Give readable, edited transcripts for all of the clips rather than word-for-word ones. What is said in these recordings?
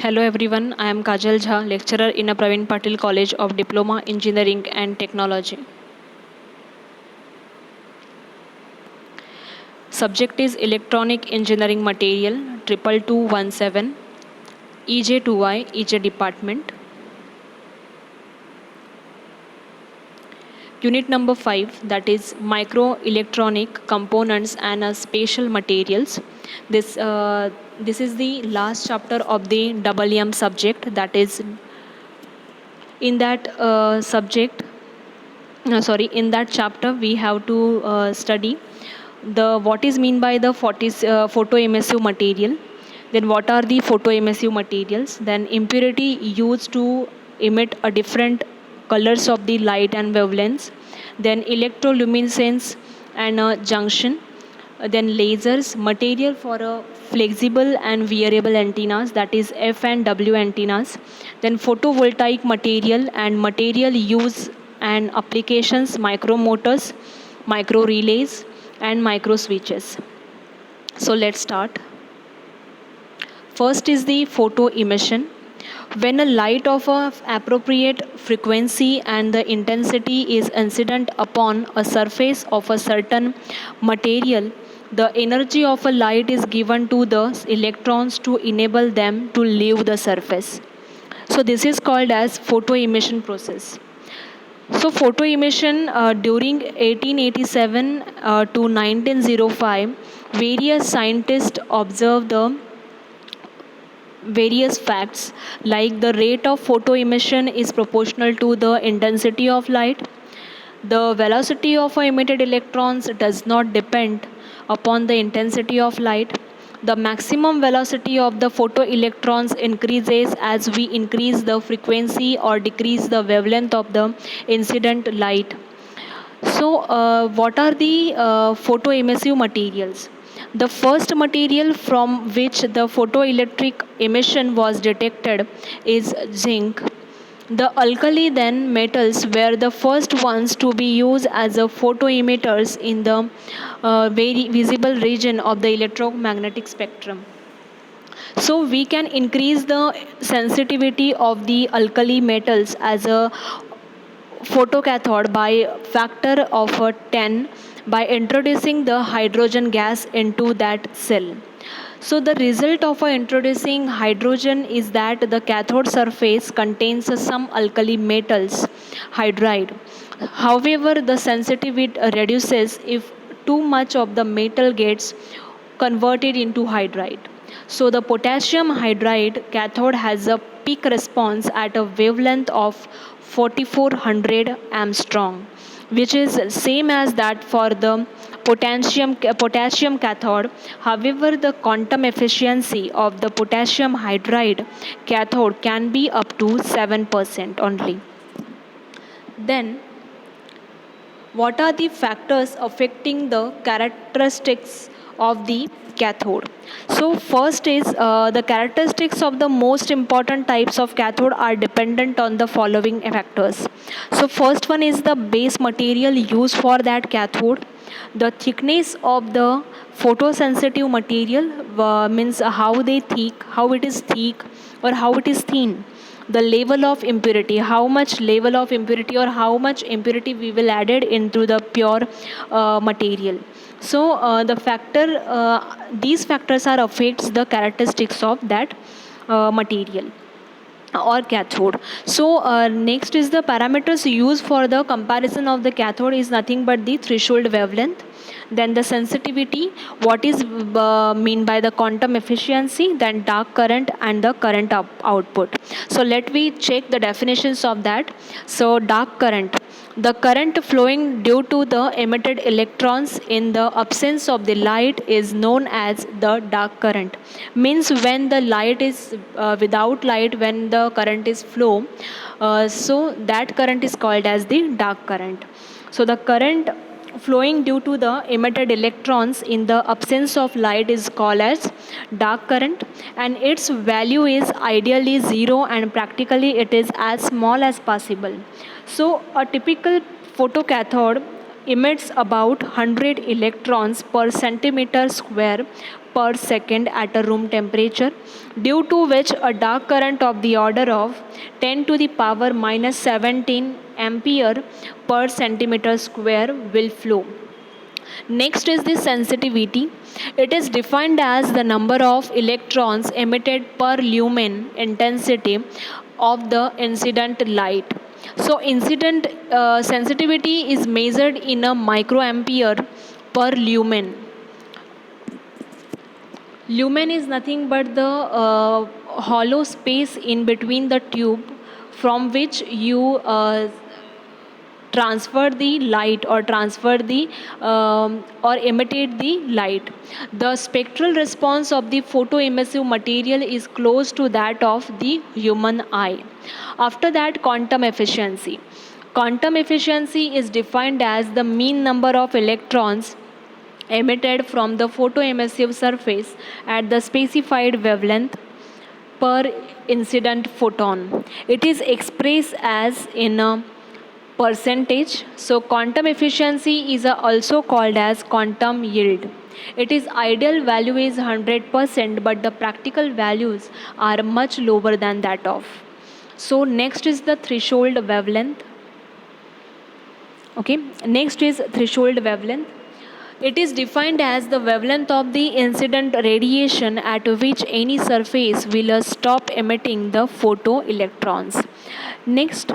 Hello everyone, I am Kajal Jha, lecturer in a Praveen Patil College of Diploma Engineering and Technology. Subject is Electronic Engineering Material 22217 EJ2Y EJ Department. Unit number 5, that is Microelectronic Components and Spatial Materials. This is the last chapter of the EM subject, that is in that subject in that chapter we have to study the what is mean by the photo emissive material, then what are the photo emissive materials, then impurity used to emit a different colors of the light and wavelengths, then electroluminescence and a junction, then lasers, material for a flexible and variable antennas, that is F and W antennas, then photovoltaic material and material use and applications, micromotors, micro relays and micro switches. So let's start. First is the photo emission. When a light of a appropriate frequency and the intensity is incident upon a surface of a certain material, the energy of a light is given to the electrons to enable them to leave the surface. So this is called as photo emission process. So photo emission during 1887 to 1905, various scientists observed the various facts like the rate of photo emission is proportional to the intensity of light. The velocity of emitted electrons does not depend upon the intensity of light. The maximum velocity of the photoelectrons increases as we increase the frequency or decrease the wavelength of the incident light. So, what are the photoemissive materials? The first material from which the photoelectric emission was detected is zinc. The alkali then metals were the first ones to be used as a photoemitters in the very visible region of the electromagnetic spectrum. So we can increase the sensitivity of the alkali metals as a photocathode by factor of 10 by introducing the hydrogen gas into that cell. So the result of introducing hydrogen is that the cathode surface contains some alkali metals hydride. However, the sensitivity reduces if too much of the metal gets converted into hydride. So the potassium hydride cathode has a peak response at a wavelength of 4400 Armstrong, which is same as that for the potassium cathode. However, the quantum efficiency of the potassium hydride cathode can be up to 7% only. Then, what are the factors affecting the characteristics of the cathode? So first is the characteristics of the most important types of cathode are dependent on the following factors. So first one is the base material used for that cathode, the thickness of the photosensitive material, means how it is thick or how it is thin, the level of impurity, how much level of impurity or how much impurity we will added into the pure material. So these factors are affects the characteristics of that material or cathode. So next is the parameters used for the comparison of the cathode is nothing but the threshold wavelength, then the sensitivity, what is mean by the quantum efficiency, then dark current and the current output. So let me check the definitions of that. So dark current, the current flowing due to the emitted electrons in the absence of the light is known as the dark current. Means when the light is without light, when the current is flow, so that current is called as the dark current. So the current flowing due to the emitted electrons in the absence of light is called as dark current, and its value is ideally zero and practically it is as small as possible. So a typical photocathode emits about 100 electrons per centimeter square per second at a room temperature, due to which a dark current of the order of 10 to the power minus 17 ampere per centimeter square will flow. Next is the sensitivity. It is defined as the number of electrons emitted per lumen intensity of the incident light. So, incident sensitivity is measured in a microampere per lumen. Lumen is nothing but the hollow space in between the tube from which you transfer the light or transfer the or imitate the light. The spectral response of the photoemissive material is close to that of the human eye. After that, quantum efficiency. Quantum efficiency is defined as the mean number of electrons emitted from the photoemissive surface at the specified wavelength per incident photon. It is expressed as in a percentage. So quantum efficiency is also called as quantum yield. Its ideal value is 100%, but the practical values are much lower than that of. So next is the threshold wavelength. Okay, next is threshold wavelength. It is defined as the wavelength of the incident radiation at which any surface will stop emitting the photoelectrons. Next,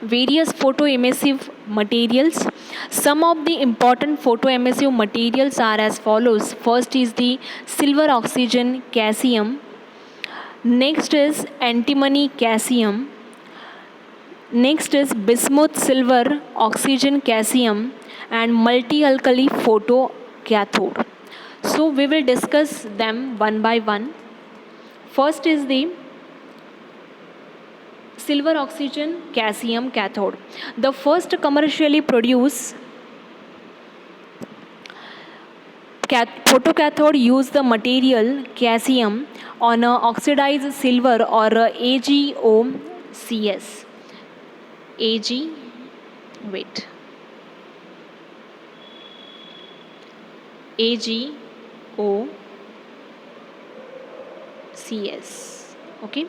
various photoemissive materials. Some of the important photoemissive materials are as follows. First is the silver oxygen caesium. Next is antimony caesium. Next is bismuth silver oxygen caesium and multi-alkali photocathode. So we will discuss them one by one. First is the silver oxygen caesium cathode. The first commercially produced photocathode used the material caesium on a oxidized silver or AgOCs. AgOCs. Okay.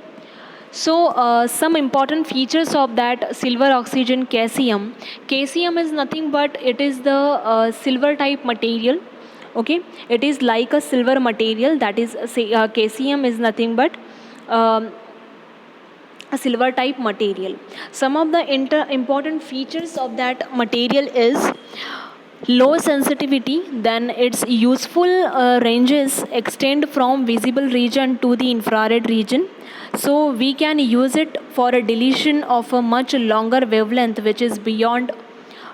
So some important features of that silver oxygen caesium. Caesium is nothing but it is the silver type material. Okay, it is like a silver material, that is caesium is nothing but a silver type material. Some of the important features of that material is low sensitivity, then its useful ranges extend from visible region to the infrared region. So we can use it for a deletion of a much longer wavelength which is beyond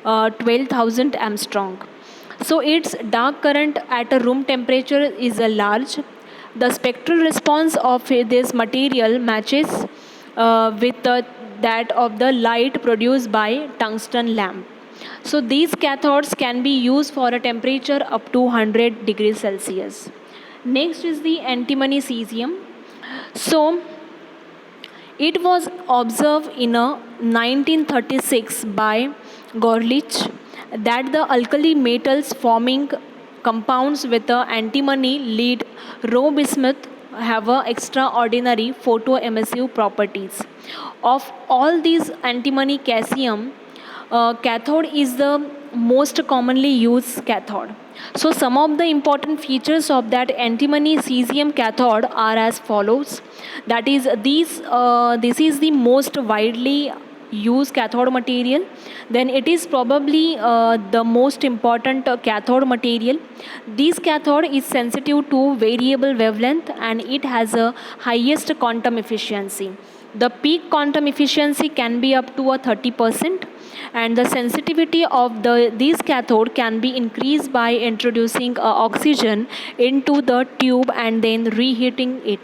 12,000 Armstrong. So its dark current at a room temperature is large. The spectral response of this material matches with that of the light produced by tungsten lamp. So these cathodes can be used for a temperature up to 100 degrees Celsius. Next is the antimony cesium. So it was observed in a 1936 by Gorlich that the alkali metals forming compounds with the antimony lead raw bismuth have a extraordinary photoemissive properties. Of all these, antimony caesium cathode is the most commonly used cathode. So some of the important features of that antimony cesium cathode are as follows. That is, this is the most widely used cathode material. Then it is probably the most important cathode material. This cathode is sensitive to variable wavelength and it has a highest quantum efficiency. The peak quantum efficiency can be up to a 30%, and the sensitivity of these cathode can be increased by introducing oxygen into the tube and then reheating it.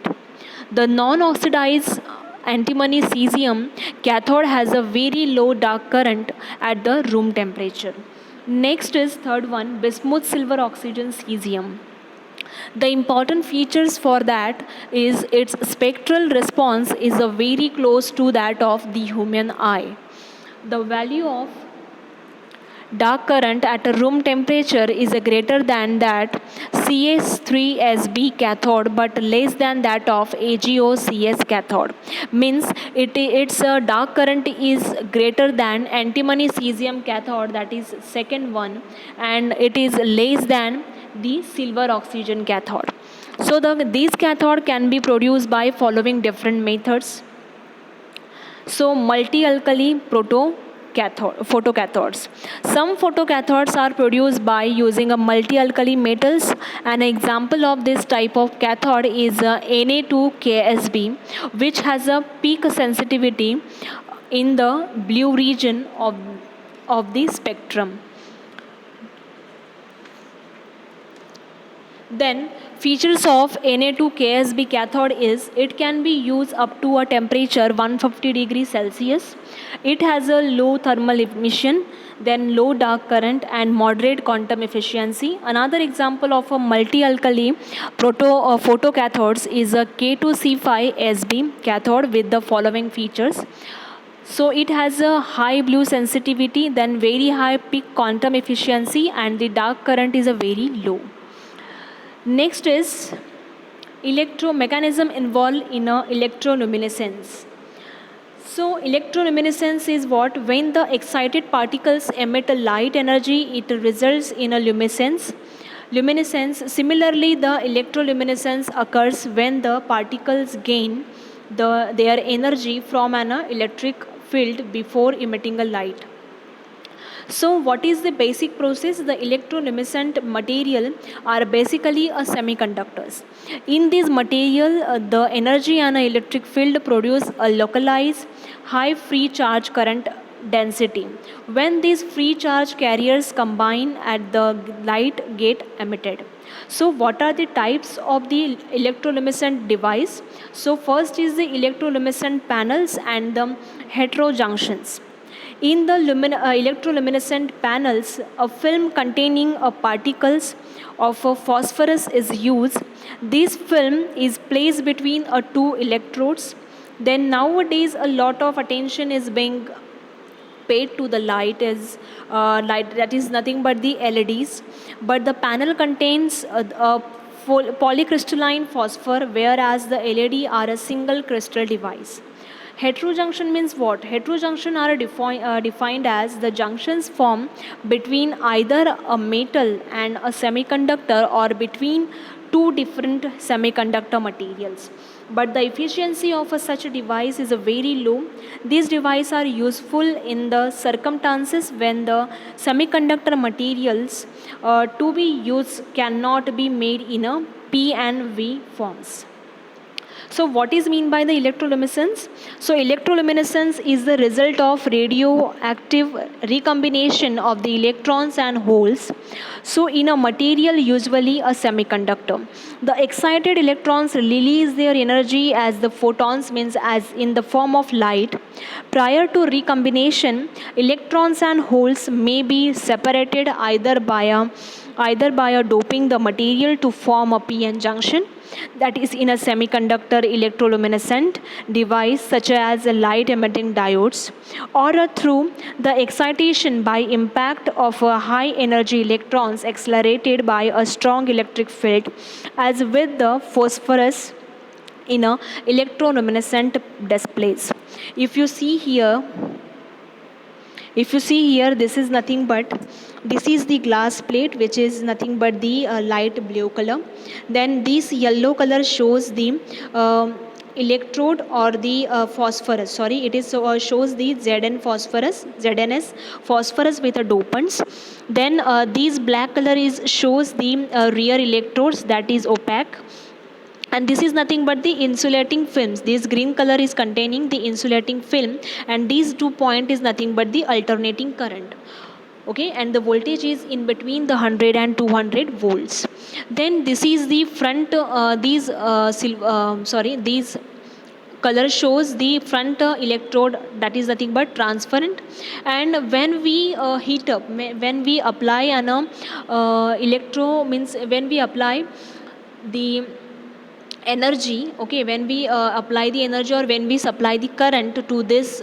The non-oxidized antimony cesium cathode has a very low dark current at the room temperature. Next is third one, bismuth silver oxygen cesium. The important features for that is its spectral response is very close to that of the human eye. The value of dark current at a room temperature is greater than that CS3Sb cathode but less than that of AgOCs cathode. Means its dark current is greater than antimony cesium cathode, that is second one, and it is less than the silver oxygen cathode. So these cathode can be produced by following different methods. So multi-alkali photocathodes. Some photocathodes are produced by using a multi-alkali metals. An example of this type of cathode is Na2KSB, which has a peak sensitivity in the blue region of the spectrum. Then features of Na2KSB cathode is it can be used up to a temperature 150 degrees Celsius. It has a low thermal emission, then low dark current and moderate quantum efficiency. Another example of a multi-alkali photocathodes is a K2C5SB cathode with the following features. So it has a high blue sensitivity, then very high peak quantum efficiency, and the dark current is a very low. Next is electromechanism involved in a electroluminescence. So electroluminescence is what? When the excited particles emit a light energy, it results in a luminescence. Similarly, the electroluminescence occurs when the particles gain their energy from an electric field before emitting a light. So what is the basic process? The electroluminescent material are basically a semiconductors. In this material, the energy and electric field produce a localized high free charge current density. When these free charge carriers combine at the light get emitted. So what are the types of the electroluminescent device? So first is the electroluminescent panels and the heterojunctions. In the electroluminescent panels, a film containing particles of phosphorus is used. This film is placed between two electrodes. Then nowadays a lot of attention is being paid to the light that is nothing but the LEDs. But the panel contains polycrystalline phosphor, whereas the LED are a single crystal device. Heterojunction means what? Heterojunction are defined as the junctions formed between either a metal and a semiconductor or between two different semiconductor materials. But the efficiency of such a device is very low. These devices are useful in the circumstances when the semiconductor materials to be used cannot be made in a P and V forms. So what is mean by the electroluminescence? So electroluminescence is the result of radioactive recombination of the electrons and holes. So in a material, usually a semiconductor, the excited electrons release their energy as the photons, means as in the form of light. Prior to recombination, electrons and holes may be separated either by a doping the material to form a p-n junction, that is in a semiconductor electroluminescent device such as light emitting diodes, or through the excitation by impact of high energy electrons accelerated by a strong electric field, as with the phosphorus in a electroluminescent displays. If you see here, this is nothing but, this is the glass plate, which is nothing but the light blue color. Then this yellow color shows the electrode or the phosphorus. Sorry, it is shows the ZNS phosphorus with the dopants. Then this black color shows the rear electrodes, that is opaque. And this is nothing but the insulating films. This green color is containing the insulating film, and these 2 point is nothing but the alternating current. Okay, and the voltage is in between the 100 and 200 volts. Then this is the front, these color shows the front electrode, that is nothing but transparent. And when we heat up, when we apply an means when we apply the energy, okay, when we apply the energy or when we supply the current to this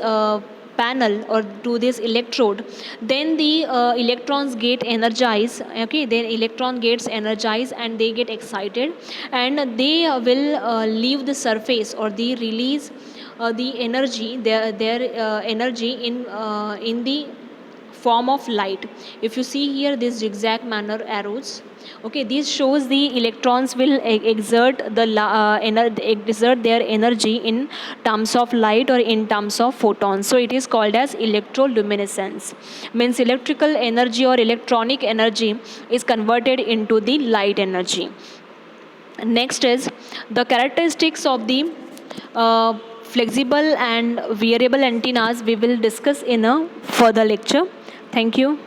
panel or to this electrode, then the electrons get energized. Okay, then electron gets energized and they get excited, and they will leave the surface, or they release the energy, their energy in the form of light. If you see here this zigzag manner arrows, okay, this shows the electrons will exert their energy in terms of light or in terms of photons. So it is called as electroluminescence, means electrical energy or electronic energy is converted into the light energy. Next is the characteristics of the flexible and wearable antennas. We will discuss in a further lecture. Thank you.